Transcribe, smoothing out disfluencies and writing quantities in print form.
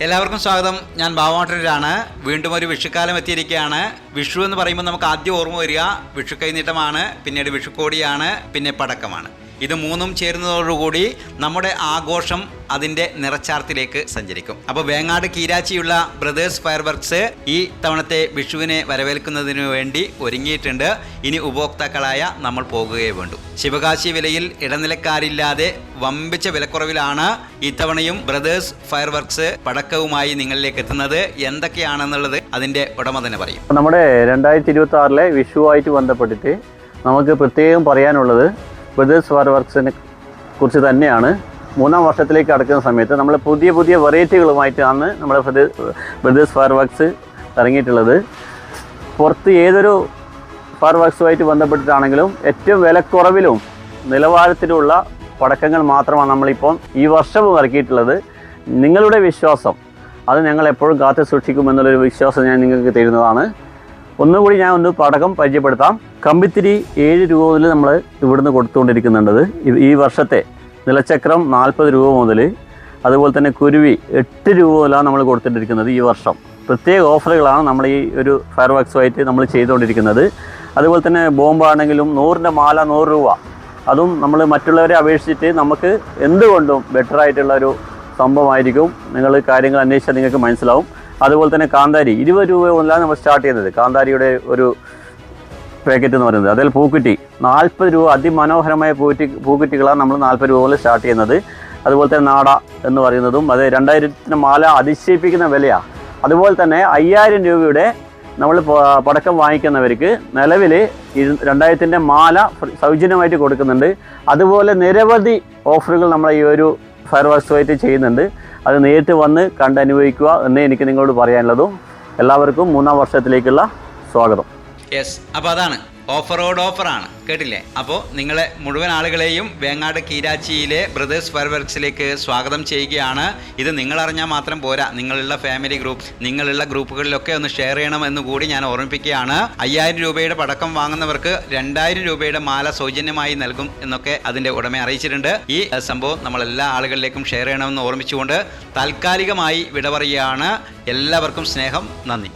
എല്ലാവർക്കും സ്വാഗതം. ഞാൻ ബാബുമാട്ടൂരാണ്. വീണ്ടും ഒരു വിഷുക്കാലം എത്തിയിരിക്കുകയാണ്. വിഷു എന്ന് പറയുമ്പോൾ നമുക്ക് ആദ്യം ഓർമ്മ വരിക വിഷു കൈനീട്ടമാണ്, പിന്നീട് വിഷുക്കോടിയാണ്, പിന്നെ പടക്കമാണ്. ഇത് മൂന്നും ചേരുന്നതോടുകൂടി നമ്മുടെ ആഘോഷം അതിൻ്റെ നിറച്ചാർത്തിലേക്ക് സഞ്ചരിക്കും. അപ്പോൾ വേങ്ങാട് കീരാച്ചിയുള്ള ബ്രദേഴ്സ് ഫയർ വർക്ക്സ് ഈ തവണത്തെ വിഷുവിനെ വരവേൽക്കുന്നതിനു വേണ്ടി ഒരുങ്ങിയിട്ടുണ്ട്. ഇനി ഉപഭോക്താക്കളായ നമ്മൾ പോകുകയേ വേണ്ടു. ശിവകാശി വിലയിൽ ഇടനിലക്കാരില്ലാതെ വമ്പിച്ച വിലക്കുറവിലാണ് ഇത്തവണയും ബ്രദേഴ്സ് ഫയർ വർക്ക്സ് പടക്കവുമായി നിങ്ങളിലേക്ക് എത്തുന്നത്. എന്തൊക്കെയാണെന്നുള്ളത് അതിൻ്റെ ഉടമ തന്നെ പറയും. നമ്മുടെ 2026 വിഷുവായിട്ട് ബന്ധപ്പെട്ടിട്ട് നമുക്ക് പ്രത്യേകം പറയാനുള്ളത് ബ്രദേഴ്സ് ഫയർ വർക്ക്സിനെ കുറിച്ച് തന്നെയാണ്. 3ാം വർഷത്തിലേക്ക് കടക്കുന്ന സമയത്ത് നമ്മൾ പുതിയ പുതിയ വെറൈറ്റികളുമായിട്ടാണ് നമ്മുടെ ബ്രദേഴ്സ് ഫയർ വർക്ക്സ് ഇറങ്ങിയിട്ടുള്ളത്. പുറത്ത് ഏതൊരു ഫയർ വർക്ക്സുമായിട്ട് ബന്ധപ്പെട്ടിട്ടാണെങ്കിലും ഏറ്റവും വിലക്കുറവിലും നിലവാരത്തിലുള്ള പടക്കങ്ങൾ മാത്രമാണ് നമ്മളിപ്പോൾ ഈ വർഷവും ഇറക്കിയിട്ടുള്ളത്. നിങ്ങളുടെ വിശ്വാസം അത് ഞങ്ങൾ എപ്പോഴും കാത്തു സൂക്ഷിക്കുമെന്നുള്ളൊരു വിശ്വാസം ഞാൻ നിങ്ങൾക്ക് തരുന്നതാണ്. ഒന്നുകൂടി ഞാൻ ഒന്ന് പടക്കം പരിചയപ്പെടുത്താം. കമ്പിത്തിരി 7 രൂപ മുതൽ നമ്മൾ ഇവിടുന്ന് കൊടുത്തുകൊണ്ടിരിക്കുന്നുണ്ട്. ഈ വർഷത്തെ നിലച്ചക്രം 40 രൂപ മുതൽ, അതുപോലെ തന്നെ കുരുവി 8 രൂപ മുതലാണ് നമ്മൾ കൊടുത്തിട്ടിരിക്കുന്നത്. ഈ വർഷം പ്രത്യേക ഓഫറുകളാണ് നമ്മൾ ഈ ഒരു ഫയർ വർക്ക്സുമായിട്ട് നമ്മൾ ചെയ്തുകൊണ്ടിരിക്കുന്നത്. അതുപോലെ തന്നെ ബോംബാണെങ്കിലും 100ൻ്റെ മാല 100 രൂപ. അതും നമ്മൾ മറ്റുള്ളവരെ അപേക്ഷിച്ചിട്ട് നമുക്ക് എന്തുകൊണ്ടും ബെറ്റർ ആയിട്ടുള്ള ഒരു സംഭവമായിരിക്കും. നിങ്ങൾ കാര്യങ്ങൾ അന്വേഷിച്ചാൽ നിങ്ങൾക്ക് മനസ്സിലാവും. അതുപോലെ തന്നെ കാന്താരി 20 രൂപ മുതലാണ് നമ്മൾ സ്റ്റാർട്ട് ചെയ്യുന്നത്. കാന്താരിയുടെ ഒരു പാക്കറ്റ് എന്ന് പറയുന്നത്. അതിൽ പൂക്കുറ്റി 40 രൂപ. അതിമനോഹരമായ പൂക്കുറ്റികളാണ് നമ്മൾ 40 രൂപ മുതൽ സ്റ്റാർട്ട് ചെയ്യുന്നത്. അതുപോലെ തന്നെ നാട എന്ന് പറയുന്നതും അത് 2000 മാല അതിശയിപ്പിക്കുന്ന വിലയാണ്. അതുപോലെ തന്നെ 5000 രൂപയുടെ നമ്മൾ പടക്കം വാങ്ങിക്കുന്നവർക്ക് നിലവിൽ 2000 മാല സൗജന്യമായിട്ട് കൊടുക്കുന്നുണ്ട്. അതുപോലെ നിരവധി ഓഫറുകൾ നമ്മൾ ഈ ഒരു ഫയർ വർക്ക്സുമായിട്ട് ചെയ്യുന്നുണ്ട്. അത് നേരിട്ട് വന്ന് കണ്ടനുഭവിക്കുക എന്നേ എനിക്ക് നിങ്ങളോട് പറയാനുള്ളതും. എല്ലാവർക്കും 3ാം വർഷത്തിലേക്കുള്ള സ്വാഗതം. യെസ്, അപ്പോൾ അതാണ് ഓഫറോട് ഓഫറാണ്, കേട്ടില്ലേ? അപ്പോൾ നിങ്ങളെ മുഴുവൻ ആളുകളെയും വേങ്ങാട് കീരാച്ചിയിലെ ബ്രദേഴ്സ് ഫയർ വർക്ക്സിലേക്ക് സ്വാഗതം ചെയ്യുകയാണ്. ഇത് നിങ്ങളറിഞ്ഞാൽ മാത്രം പോരാ, നിങ്ങളുള്ള ഫാമിലി ഗ്രൂപ്പ്, നിങ്ങളുള്ള ഗ്രൂപ്പുകളിലൊക്കെ ഒന്ന് ഷെയർ ചെയ്യണമെന്ന് കൂടി ഞാൻ ഓർമ്മിപ്പിക്കുകയാണ്. 5000 രൂപയുടെ പടക്കം വാങ്ങുന്നവർക്ക് 2000 രൂപയുടെ മാല സൗജന്യമായി നൽകും എന്നൊക്കെ അതിൻ്റെ ഉടമയെ അറിയിച്ചിട്ടുണ്ട്. ഈ സംഭവം നമ്മളെല്ലാ ആളുകളിലേക്കും ഷെയർ ചെയ്യണമെന്ന് ഓർമ്മിച്ചുകൊണ്ട് താൽക്കാലികമായി വിട പറയുകയാണ്. എല്ലാവർക്കും സ്നേഹം, നന്ദി.